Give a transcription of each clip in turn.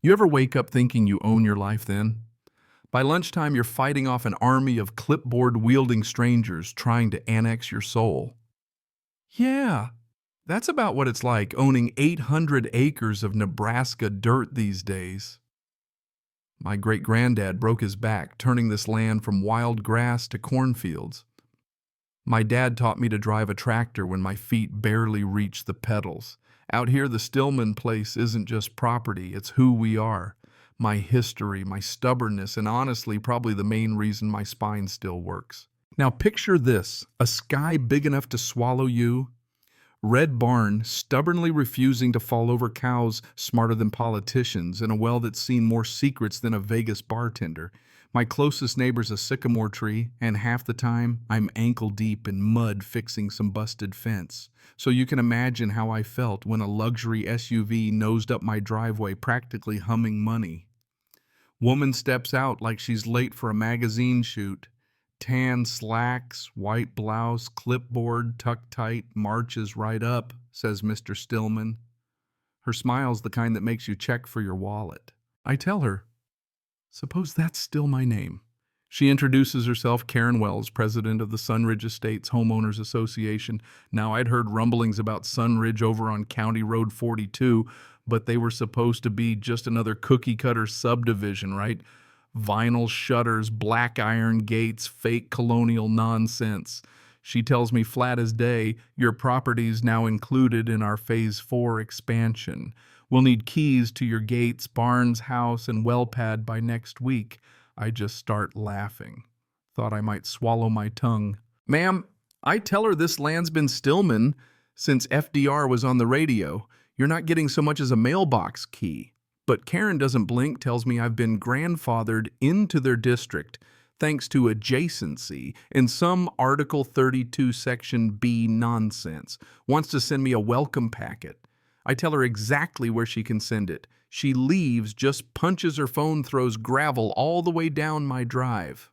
You ever wake up thinking you own your life then? By lunchtime, you're fighting off an army of clipboard-wielding strangers trying to annex your soul. Yeah, that's about what it's like owning 800 acres of Nebraska dirt these days. My great-granddad broke his back turning this land from wild grass to cornfields. My dad taught me to drive a tractor when my feet barely reached the pedals. Out here, the Stillman place isn't just property, it's who we are. My history, my stubbornness, and honestly, probably the main reason my spine still works. Now picture this, a sky big enough to swallow you, red barn stubbornly refusing to fall over cows smarter than politicians, and a well that's seen more secrets than a Vegas bartender. My closest neighbor's a sycamore tree, and half the time, I'm ankle-deep in mud fixing some busted fence. So you can imagine how I felt when a luxury SUV nosed up my driveway, practically humming money. Woman steps out like she's late for a magazine shoot. Tan slacks, white blouse, clipboard, tucked tight, marches right up, says Mr. Stillman. Her smile's the kind that makes you check for your wallet. I tell her, suppose that's still my name. She introduces herself, Karen Wells, president of the Sunridge Estates Homeowners Association. Now, I'd heard rumblings about Sunridge over on County Road 42, but they were supposed to be just another cookie-cutter subdivision, right? Vinyl shutters, black iron gates, fake colonial nonsense. She tells me flat as day, your property's now included in our Phase 4 expansion. We'll need keys to your gates, barns, house, and well pad by next week. I just start laughing. Thought I might swallow my tongue. Ma'am, I tell her this land's been Stillman since FDR was on the radio. You're not getting so much as a mailbox key. But Karen doesn't blink, tells me I've been grandfathered into their district thanks to adjacency in some Article 32 Section B nonsense. Wants to send me a welcome packet. I tell her exactly where she can send it. She leaves, just punches her phone, throws gravel all the way down my drive.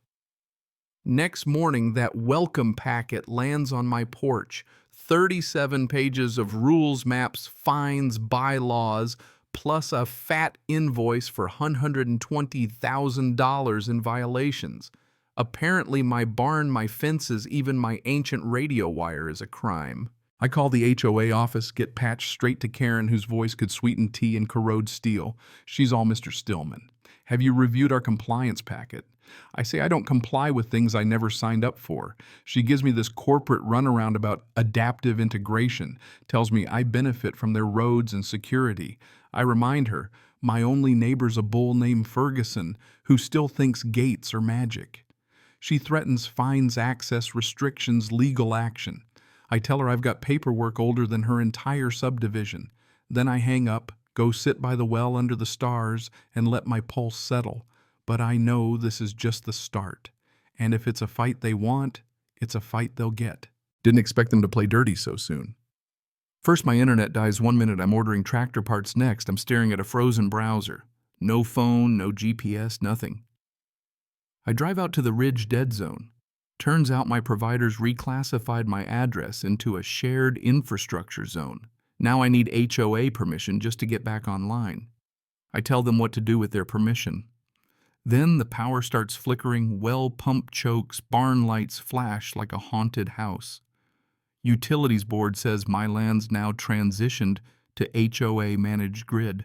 Next morning, that welcome packet lands on my porch. 37 pages of rules, maps, fines, bylaws, plus a fat invoice for $120,000 in violations. Apparently, my barn, my fences, even my ancient radio wire is a crime. I call the HOA office, get patched straight to Karen, whose voice could sweeten tea and corrode steel. She's all Mr. Stillman. Have you reviewed our compliance packet? I say I don't comply with things I never signed up for. She gives me this corporate runaround about adaptive integration, tells me I benefit from their roads and security. I remind her, my only neighbor's a bull named Ferguson, who still thinks gates are magic. She threatens fines, access, restrictions, legal action. I tell her I've got paperwork older than her entire subdivision. Then I hang up, go sit by the well under the stars, and let my pulse settle. But I know this is just the start. And if it's a fight they want, it's a fight they'll get. Didn't expect them to play dirty so soon. First, my internet dies 1 minute, I'm ordering tractor parts next. I'm staring at a frozen browser. No phone, no GPS, nothing. I drive out to the Ridge dead zone. Turns out my providers reclassified my address into a shared infrastructure zone. Now I need HOA permission just to get back online. I tell them what to do with their permission. Then the power starts flickering, well pump chokes, barn lights flash like a haunted house. Utilities board says my land's now transitioned to HOA managed grid.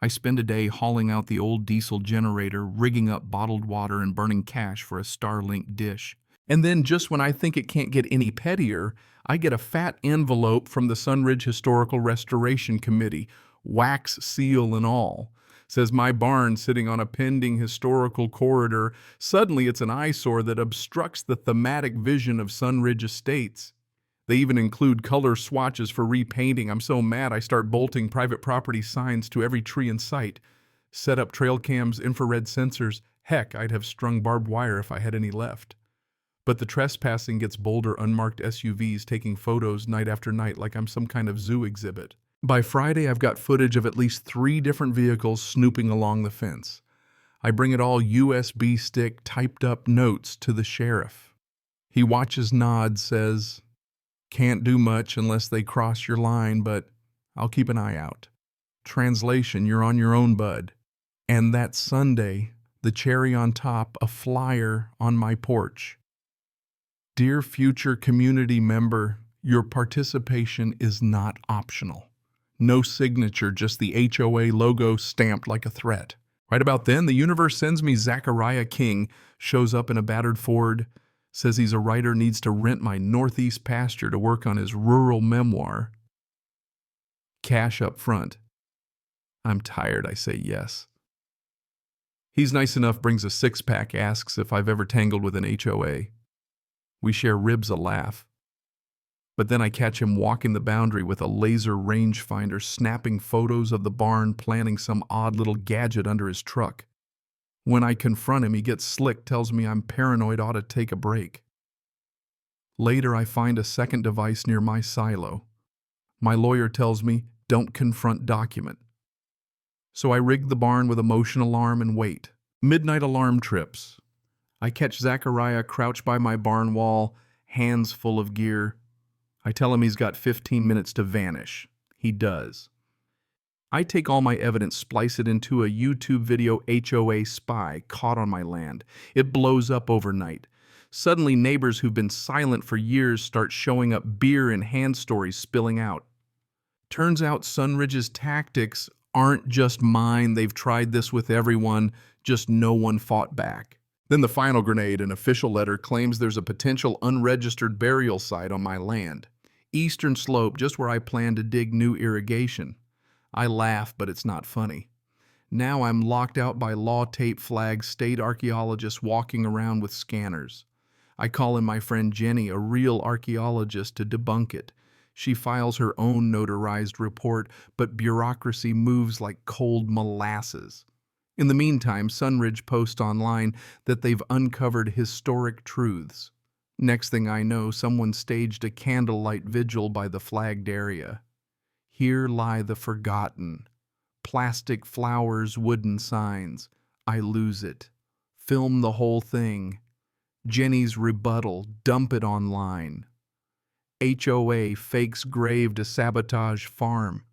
I spend a day hauling out the old diesel generator, rigging up bottled water, and burning cash for a Starlink dish. And then just when I think it can't get any pettier, I get a fat envelope from the Sunridge Historical Restoration Committee, wax seal and all. Says my barn sitting on a pending historical corridor. Suddenly it's an eyesore that obstructs the thematic vision of Sunridge Estates. They even include color swatches for repainting. I'm so mad I start bolting private property signs to every tree in sight. Set up trail cams, infrared sensors. Heck, I'd have strung barbed wire if I had any left. But the trespassing gets bolder, unmarked SUVs taking photos night after night like I'm some kind of zoo exhibit. By Friday, I've got footage of at least 3 different vehicles snooping along the fence. I bring it all USB stick, typed up notes to the sheriff. He watches, nods, says, "Can't do much unless they cross your line, but I'll keep an eye out." Translation, you're on your own, bud. And that Sunday, the cherry on top, a flyer on my porch. Dear future community member, your participation is not optional. No signature, just the HOA logo stamped like a threat. Right about then, the universe sends me Zachariah King, shows up in a battered Ford, says he's a writer, needs to rent my northeast pasture to work on his rural memoir. Cash up front. I'm tired, I say yes. He's nice enough, brings a six-pack, asks if I've ever tangled with an HOA. We share ribs a laugh. But then I catch him walking the boundary with a laser rangefinder, snapping photos of the barn, planting some odd little gadget under his truck. When I confront him, he gets slick, tells me I'm paranoid, ought to take a break. Later, I find a second device near my silo. My lawyer tells me, don't confront document. So I rig the barn with a motion alarm and wait. Midnight alarm trips. I catch Zachariah crouched by my barn wall, hands full of gear. I tell him he's got 15 minutes to vanish. He does. I take all my evidence, splice it into a YouTube video, HOA spy caught on my land. It blows up overnight. Suddenly, neighbors who've been silent for years start showing up, beer and hand stories spilling out. Turns out Sunridge's tactics aren't just mine. They've tried this with everyone, just no one fought back. Then the final grenade, an official letter, claims there's a potential unregistered burial site on my land. Eastern slope, just where I plan to dig new irrigation. I laugh, but it's not funny. Now I'm locked out by law tape flags, state archaeologists walking around with scanners. I call in my friend Jenny, a real archaeologist, to debunk it. She files her own notarized report, but bureaucracy moves like cold molasses. In the meantime, Sunridge posts online that they've uncovered historic truths. Next thing I know, someone staged a candlelight vigil by the flagged area. Here lie the forgotten. Plastic flowers, wooden signs. I lose it. Film the whole thing. Jenny's rebuttal, dump it online. HOA fakes grave to sabotage farm.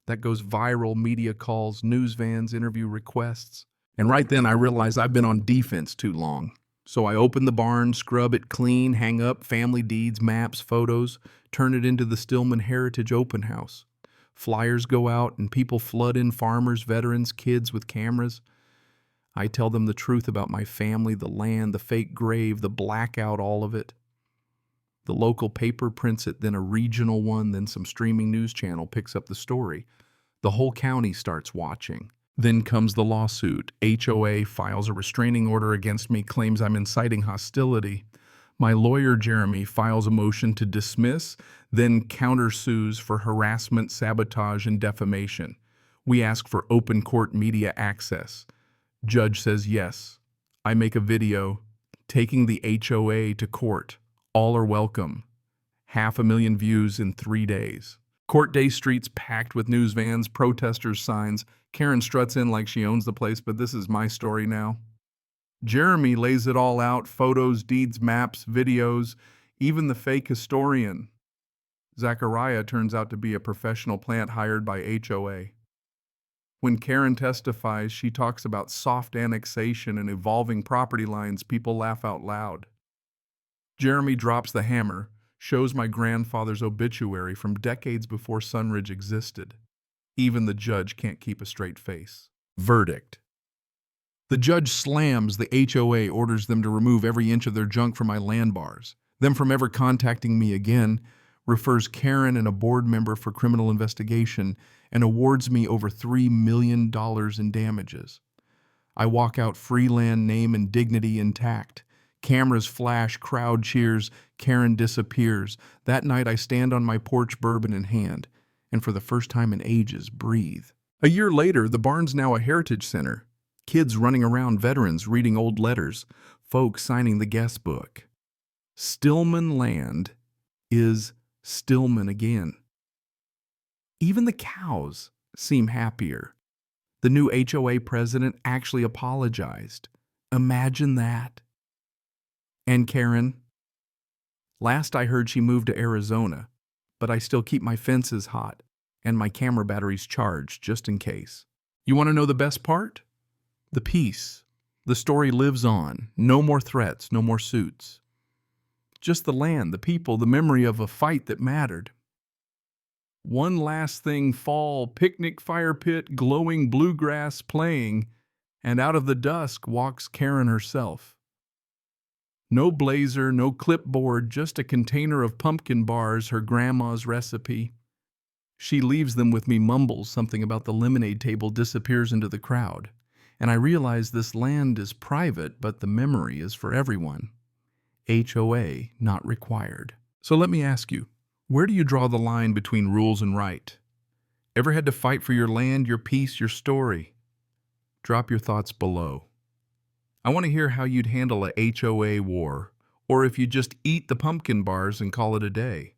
That goes viral, media calls, news vans, interview requests. And right then I realize I've been on defense too long. So I open the barn, scrub it clean, hang up family deeds, maps, photos, turn it into the Stillman Heritage Open House. Flyers go out and people flood in, farmers, veterans, kids with cameras. I tell them the truth about my family, the land, the fake grave, the blackout, all of it. The local paper prints it, then a regional one, then some streaming news channel picks up the story. The whole county starts watching. Then comes the lawsuit. HOA files a restraining order against me, claims I'm inciting hostility. My lawyer, Jeremy, files a motion to dismiss, then countersues for harassment, sabotage, and defamation. We ask for open court media access. Judge says yes. I make a video taking the HOA to court. All are welcome. 500,000 views in 3 days. Court day streets packed with news vans, protesters' signs. Karen struts in like she owns the place, but this is my story now. Jeremy lays it all out, photos, deeds, maps, videos, even the fake historian. Zachariah turns out to be a professional plant hired by HOA. When Karen testifies, she talks about soft annexation and evolving property lines. People laugh out loud. Jeremy drops the hammer, shows my grandfather's obituary from decades before Sunridge existed. Even the judge can't keep a straight face. Verdict. The judge slams the HOA, orders them to remove every inch of their junk from my land bars, them from ever contacting me again, refers Karen and a board member for criminal investigation, and awards me over $3 million in damages. I walk out, free land, name, and dignity intact. Cameras flash, crowd cheers, Karen disappears. That night I stand on my porch, bourbon in hand, and for the first time in ages, breathe. A year later, the barn's now a heritage center. Kids running around, veterans reading old letters, folks signing the guest book. Stillman land is Stillman again. Even the cows seem happier. The new HOA president actually apologized. Imagine that. And Karen? Last I heard, she moved to Arizona, but I still keep my fences hot and my camera batteries charged just in case. You want to know the best part? The peace. The story lives on. No more threats, no more suits. Just the land, the people, the memory of a fight that mattered. One last thing fall, picnic fire pit, glowing bluegrass playing, and out of the dusk walks Karen herself. No blazer, no clipboard, just a container of pumpkin bars, her grandma's recipe. She leaves them with me, mumbles something about the lemonade table, disappears into the crowd. And I realize this land is private, but the memory is for everyone. HOA not required. So let me ask you, where do you draw the line between rules and right? Ever had to fight for your land, your peace, your story? Drop your thoughts below. I want to hear how you'd handle a HOA war, or if you just eat the pumpkin bars and call it a day.